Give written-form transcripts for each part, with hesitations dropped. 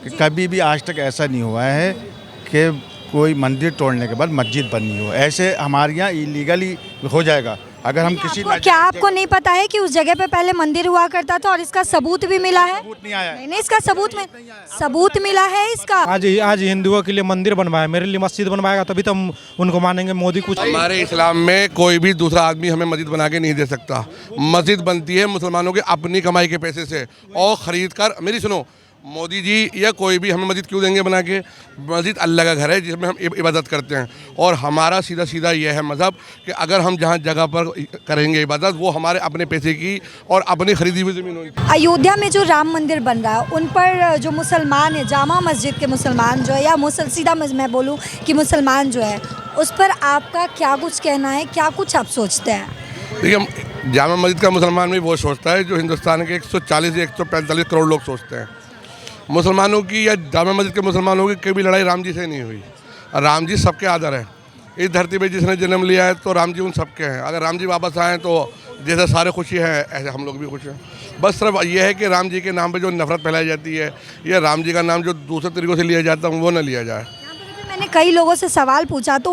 कि कभी भी आज तक ऐसा नहीं हुआ है कि कोई मंदिर तोड़ने के बाद मस्जिद बननी हो। ऐसे हमारे यहाँ इलीगली हो जाएगा अगर हम किसी क्या आपको नहीं पता है कि उस जगह पे पहले मंदिर हुआ करता था और इसका सबूत भी मिला है? सबूत नहीं आया। नहीं, इसका सबूत मिला है इसका। आज हिंदुओं के लिए मंदिर बनवाया, मेरे लिए मस्जिद बनवाएगा तभी तो हम उनको मानेंगे। मोदी कुछ हमारे इस्लाम में कोई भी दूसरा आदमी हमें मस्जिद बना के नहीं दे सकता। मस्जिद बनती है मुसलमानों की अपनी कमाई के पैसे से और ख़रीद कर। मेरी सुनो, मोदी जी या कोई भी हमें मस्जिद क्यों देंगे बना के? मस्जिद अल्लाह का घर है जिसमें हम इबादत करते हैं और हमारा सीधा सीधा ये है मज़हब कि अगर हम जहाँ जगह पर करेंगे इबादत वो हमारे अपने पैसे की और अपनी खरीदी हुई ज़मीन होगी। अयोध्या में जो राम मंदिर बन रहा है उन पर जो मुसलमान है, जामा मस्जिद के मुसलमान जो है या सीधा मैं बोलूँ कि मुसलमान जो है, उस पर आपका क्या कुछ कहना है? क्या कुछ आप सोचते हैं? देखिए, जामा मस्जिद का मुसलमान भी वो सोचता है जो हिंदुस्तान के 140 या 145 करोड़ लोग सोचते हैं। मुसलमानों की या जामा मस्जिद के मुसलमानों की कभी लड़ाई राम जी से नहीं हुई। राम जी सबके आदर हैं। इस धरती पे जिसने जन्म लिया है तो राम जी उन सबके हैं। अगर राम जी वापस आएँ तो जैसे सारे खुशी हैं ऐसे हम लोग भी खुश हैं। बस सिर्फ ये है कि राम जी के नाम पे जो नफरत फैलाई जाती है या राम जी का नाम जो दूसरे तरीक़ों से लिया जाता है वो न लिया जाए। मैंने कई लोगों से सवाल पूछा तो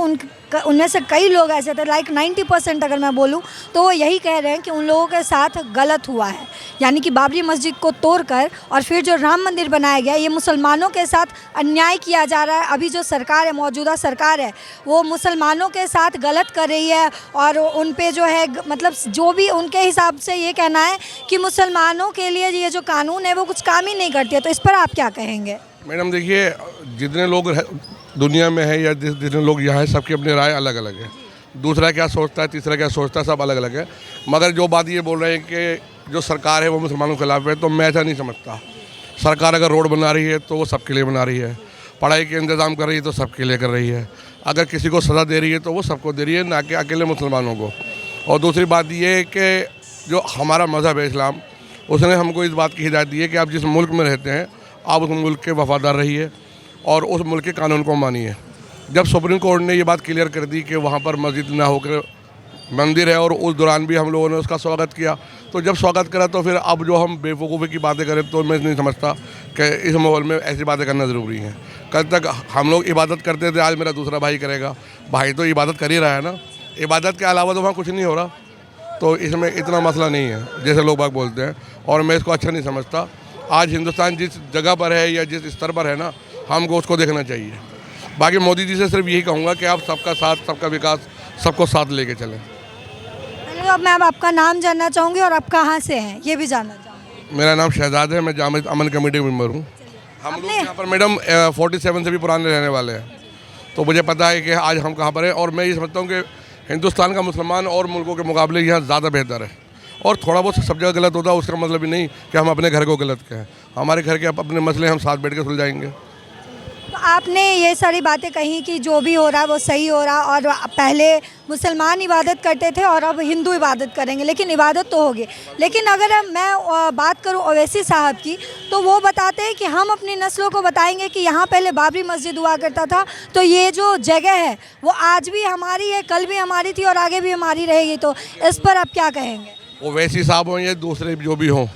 उनमें से कई लोग ऐसे थे, लाइक 90% अगर मैं बोलूं तो वो यही कह रहे हैं कि उन लोगों के साथ गलत हुआ है। यानी कि बाबरी मस्जिद को तोड़कर और फिर जो राम मंदिर बनाया गया, ये मुसलमानों के साथ अन्याय किया जा रहा है। अभी जो सरकार है, मौजूदा सरकार है, वो मुसलमानों के साथ गलत कर रही है और उन पे जो है मतलब जो भी उनके हिसाब से ये कहना है कि मुसलमानों के लिए ये जो कानून है वो कुछ काम ही नहीं करती है। तो इस पर आप क्या कहेंगे? मैडम देखिए, जितने लोग दुनिया में है या जितने लोग यहाँ हैं सबकी अपनी राय अलग अलग है। दूसरा क्या सोचता है, तीसरा क्या सोचता है, सब अलग अलग है। मगर जो बात ये बोल रहे हैं कि जो सरकार है वो मुसलमानों के खिलाफ है, तो मैं ऐसा नहीं समझता। सरकार अगर रोड बना रही है तो वो सबके लिए बना रही है, पढ़ाई के इंतज़ाम कर रही है तो सबके लिए कर रही है, अगर किसी को सज़ा दे रही है तो वो सबको दे रही है, ना कि अकेले मुसलमानों को। और दूसरी बात ये है कि जो हमारा मज़हब है इस्लाम, उसने हमको इस बात की हिदायत दी है कि आप जिस मुल्क में रहते हैं आप उस मुल्क के वफ़ादार रहिए और उस मुल्क के कानून को मानिए। जब सुप्रीम कोर्ट ने ये बात क्लियर कर दी कि वहाँ पर मस्जिद ना होकर मंदिर है और उस दौरान भी हम लोगों ने उसका स्वागत किया, तो जब स्वागत करा तो फिर अब जो हम बेवकूफ़ी की बातें करें तो मैं नहीं समझता कि इस माहौल में ऐसी बातें करना ज़रूरी है। कल तक हम लोग इबादत करते थे, आज मेरा दूसरा भाई करेगा। भाई तो इबादत कर ही रहा है ना, इबादत के अलावा तो वहाँ कुछ नहीं हो रहा। तो इसमें इतना मसला नहीं है जैसे लोग बाग बोलते हैं, और मैं इसको अच्छा नहीं समझता। आज हिंदुस्तान जिस जगह पर है या जिस स्तर पर है ना, हमको उसको देखना चाहिए। बाकी मोदी जी से सिर्फ यही कहूँगा कि आप सबका साथ, सबका विकास, सबको साथ लेके चलें। पहले अब मैं आपका नाम जानना चाहूँगी और आप कहाँ से हैं ये भी जानना चाहूँगी। मेरा नाम शहजाद है, मैं जामा अमन कमेटी मेंबर हूँ। हम लोग यहाँ पर मैडम 47 से भी पुराने रहने वाले हैं, तो मुझे पता है कि आज हम कहाँ पर हैं। और मैं ये समझता हूँ कि हिंदुस्तान का मुसलमान और मुल्कों के मुकाबले यहाँ ज़्यादा बेहतर है। और थोड़ा बहुत सब जगह गलत होता है, उसका मतलब भी नहीं कि हम अपने घर को गलत कहें। हमारे घर के अपने मसले हम साथ बैठ के सुलझाएंगे। तो आपने ये सारी बातें कही कि जो भी हो रहा है वो सही हो रहा, और पहले मुसलमान इबादत करते थे और अब हिंदू इबादत करेंगे, लेकिन इबादत तो होगी। लेकिन अगर मैं बात करूं ओवैसी साहब की, तो वो बताते हैं कि हम अपनी नस्लों को बताएंगे कि यहाँ पहले बाबरी मस्जिद हुआ करता था, तो ये जो जगह है वो आज भी हमारी है, कल भी हमारी थी और आगे भी हमारी रहेगी। तो इस पर आप क्या कहेंगे? ओवैसी साहब हों या दूसरे जो भी हों,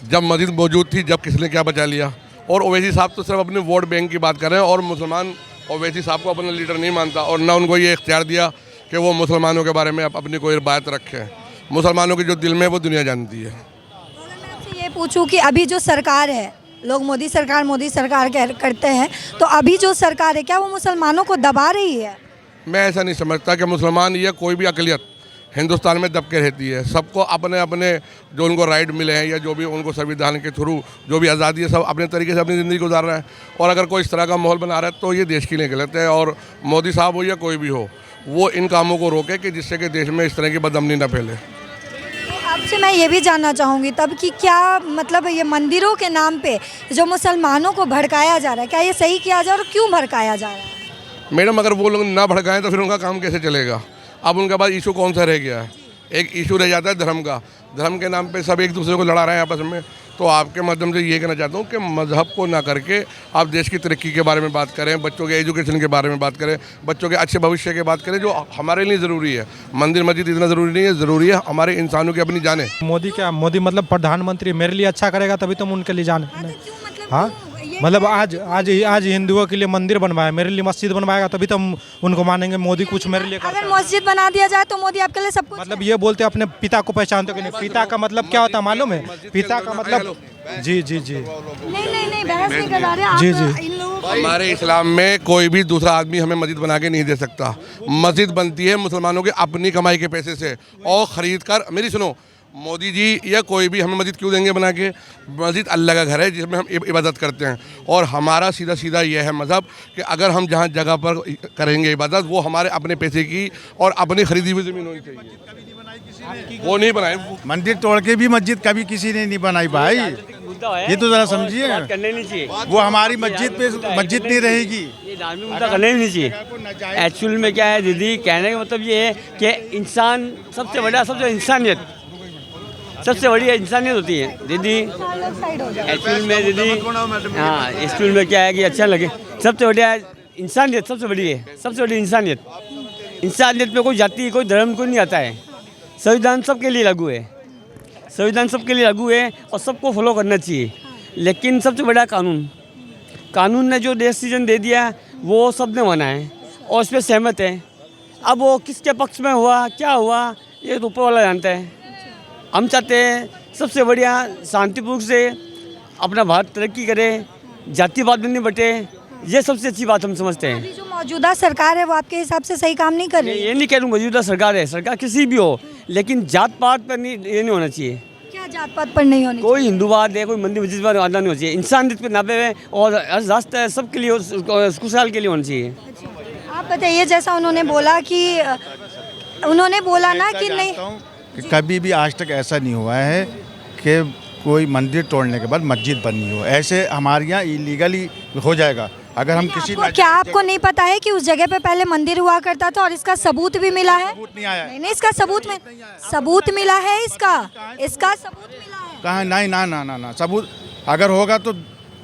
जब मस्जिद मौजूद थी, जब किसने क्या बचा लिया। और ओवैसी साहब तो सिर्फ अपने वोट बैंक की बात कर रहे हैं, और मुसलमान ओवैसी साहब को अपना लीडर नहीं मानता और ना उनको ये इख्तियार दिया कि वो मुसलमानों के बारे में अपनी कोई बात रखें। मुसलमानों के जो दिल में वो दुनिया जानती है। अगर मैं आपसे ये पूछूं कि अभी जो सरकार है, लोग मोदी सरकार करते हैं, तो अभी जो सरकार है क्या वो मुसलमानों को दबा रही है? मैं ऐसा नहीं समझता कि मुसलमान या कोई भी अक़लियत हिंदुस्तान में दबके रहती है। सबको अपने अपने जो उनको राइट मिले हैं या जो भी उनको संविधान के थ्रू जो भी आज़ादी है, सब अपने तरीके से अपनी ज़िंदगी गुजार रहा है। और अगर कोई इस तरह का माहौल बना रहा है तो ये देश के लिए गलत है। और मोदी साहब हो या कोई भी हो, वो इन कामों को रोके कि जिससे कि देश में इस तरह की बदअमनी न फैले। आपसे मैं ये भी जानना चाहूँगी तब कि क्या मतलब ये मंदिरों के नाम पे जो मुसलमानों को भड़काया जा रहा है, क्या ये सही किया जा रहा है और क्यों भड़काया जा रहा है? मैडम, अगर वो लोग ना भड़काएं तो फिर उनका काम कैसे चलेगा? अब उनके पास इशू कौन सा रह गया है? एक इशू रह जाता है धर्म का। धर्म के नाम पे सब एक दूसरे को लड़ा रहे हैं आपस में। तो आपके माध्यम से ये कहना चाहता हूँ कि मज़हब को ना करके आप देश की तरक्की के बारे में बात करें, बच्चों के एजुकेशन के बारे में बात करें, बच्चों के अच्छे भविष्य की बात करें, जो हमारे लिए ज़रूरी है। मंदिर मस्जिद इतना ज़रूरी नहीं है, ज़रूरी है हमारे इंसानों की अपनी जाने। मोदी मतलब प्रधानमंत्री मेरे लिए अच्छा करेगा तभी तुम उनके लिए जाने। हाँ, मतलब आज हिंदुओं के लिए मंदिर बनवाया, मेरे लिए मस्जिद बनवाएगा तभी तो हम उनको मानेंगे। मोदी कुछ मेरे लिए करता अगर है। मस्जिद बना दिया जाए तो मोदी आपके लिए सब कुछ मतलब ये बोलते हैं अपने पिता को पहचानते हो कि नहीं, पिता का मतलब क्या होता है मालूम है? पिता का मतलब जी जी जी नहीं बहस नहीं करा रहे आप। जी, जी। इन लोगों को हमारे इस्लाम में कोई भी दूसरा आदमी हमें मस्जिद बना के नहीं दे सकता। मस्जिद बनती है मुसलमानों के अपनी कमाई के पैसे से और ख़रीद कर। मेरी सुनो, मोदी जी या कोई भी हमें मस्जिद क्यों देंगे बना के? मस्जिद अल्लाह का घर है जिसमें हम इबादत करते हैं, और हमारा सीधा यह है मज़हब कि अगर हम जहाँ जगह पर करेंगे इबादत वो हमारे अपने पैसे की और अपनी खरीदी हुई ज़मीन होनी चाहिए। वो नहीं बनाए। मंदिर तोड़ के भी मस्जिद कभी किसी ने नहीं बनाई भाई, ये तो ज़रा समझिए। करने नहीं चाहिए, वो हमारी मस्जिद पे मस्जिद नहीं रहेगी। ये धार्मिक मुद्दा करने नहीं चाहिए। एक्चुअल में क्या है दीदी, कहने का मतलब ये है कि इंसान सबसे बड़ा, सबसे बड़ी इंसानियत होती है दीदी। एक्चुअल में दीदी, हाँ एक्चुअल में क्या है कि अच्छा लगे, सबसे बढ़िया इंसानियत सबसे बड़ी है, सबसे बड़ी इंसानियत में कोई जाति कोई धर्म कोई नहीं आता है। संविधान सबके लिए लागू है, संविधान सबके लिए लागू है और सबको फॉलो करना चाहिए। लेकिन सबसे बड़ा कानून ने जो डिसीजन दे दिया वो सब ने माना है और उस पर सहमत है। अब वो किसके पक्ष में हुआ क्या हुआ ये तो ऊपर वाला जानता है। हम चाहते हैं सबसे बढ़िया शांतिपूर्वक से अपना भारत तरक्की करे, जातिवाद में नहीं बटे, ये सबसे अच्छी बात हम समझते हैं। अभी जो मौजूदा सरकार है वो आपके हिसाब से सही काम नहीं कर रही है? ये नहीं कह रहा हूँ मौजूदा सरकार है, सरकार किसी भी हो, लेकिन जात पात पर नहीं, ये नहीं होना चाहिए। क्या जात पात पर नहीं होनी कोई हिंदूवाद है, कोई मंदिर मस्जिद वादा नहीं होना चाहिए। इंसानियत पे नापे हुए और रास्ता सबके लिए खुशहाल के लिए होना चाहिए। चाहिए? आप बताइए, जैसा उन्होंने बोला ना कि नहीं, कि कभी भी आज तक ऐसा नहीं हुआ है कि कोई मंदिर तोड़ने के बाद मस्जिद बननी हो। ऐसे हमारे यहाँ इलीगली हो जाएगा अगर हम किसी क्या आपको नहीं पता है कि उस जगह पे पहले मंदिर हुआ करता था और इसका सबूत भी मिला है? सबूत नहीं आया। नहीं, इसका सबूत मिला है, इसका सबूत मिला है। कहाँ? नहीं ना सबूत अगर होगा तो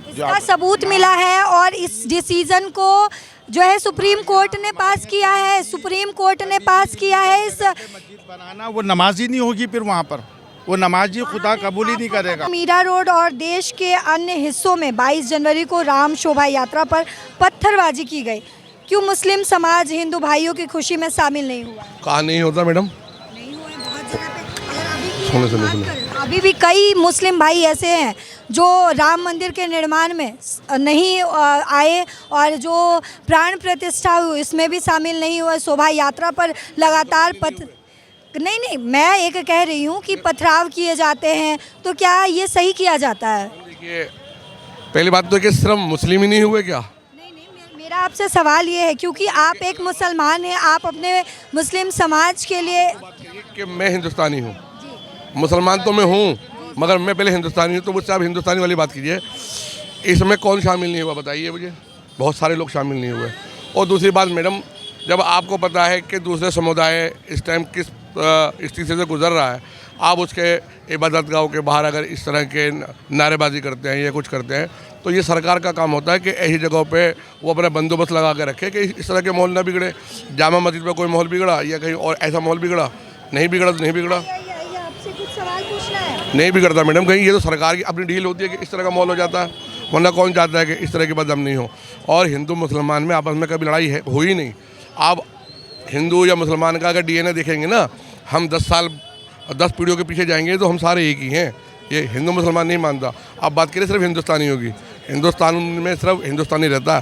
इसका सबूत मिला है और इस डिसीजन को जो है सुप्रीम कोर्ट ने पास किया है। सुप्रीम कोर्ट ने पास किया है इस मस्जिद बनाना, वो नमाजी नहीं होगी फिर वहाँ पर, वो नमाजी खुदा कबूल ही नहीं करेगा। मीरा रोड और देश के अन्य हिस्सों में 22 जनवरी को राम शोभा यात्रा पर पत्थरबाजी की गई। क्यों मुस्लिम समाज हिंदू भाइयों की खुशी में शामिल नहीं हुआ? कहाँ नहीं होता मैडम? नहीं हुए बहुत जगह पे। सुनो। अभी भी कई मुस्लिम भाई ऐसे हैं जो राम मंदिर के निर्माण में नहीं आए और जो प्राण प्रतिष्ठा हुई इसमें भी शामिल नहीं हुए। शोभा यात्रा पर लगातार नहीं, मैं एक कह रही हूँ कि पथराव किए जाते हैं, तो क्या ये सही किया जाता है? देखिए, पहली बात तो कि सिर्फ मुस्लिम ही नहीं हुए क्या? नहीं, मेरा आपसे सवाल ये है क्योंकि आप एक मुसलमान हैं, आप अपने मुस्लिम समाज के लिए कि मैं हिंदुस्तानी हूँ, मुसलमान तो मैं हूँ मगर मैं पहले हिंदुस्तानी हूँ, तो मुझसे आप हिंदुस्तानी वाली बात कीजिए। इसमें कौन शामिल नहीं हुआ बताइए मुझे? बहुत सारे लोग शामिल नहीं हुए। और दूसरी बात मैडम, जब आपको पता है कि दूसरे समुदाय इस टाइम किस स्थिति से गुजर रहा है, आप उसके इबादत गाहों के बाहर अगर इस तरह के नारेबाजी करते हैं या कुछ करते हैं, तो ये सरकार का काम होता है कि ऐसी जगहों पे वो अपना बंदोबस्त लगा के रखे कि इस तरह के माहौल ना बिगड़े। जामा मस्जिद में कोई माहौल बिगड़ा या कहीं और ऐसा माहौल बिगड़ा, नहीं बिगड़ा तो नहीं बिगड़ा, आपसे कुछ सवाल पूछना है। नहीं बिगड़ता मैडम। कहीं ये तो सरकार की अपनी डील होती है कि इस तरह का माहौल हो जाता है, वरना कौन चाहता है कि इस तरह की बदनाम नहीं हो। और हिंदू मुसलमान में आपस में कभी लड़ाई है हुई नहीं। आप हिंदू या मुसलमान का अगर डीएनए देखेंगे ना, हम 10 पीढ़ियों के पीछे जाएंगे तो हम सारे एक ही हैं। ये हिंदू मुसलमान नहीं मानता। आप बात करें सिर्फ हिंदुस्तानियों की, हिंदुस्तान में सिर्फ हिंदुस्तानी रहता है।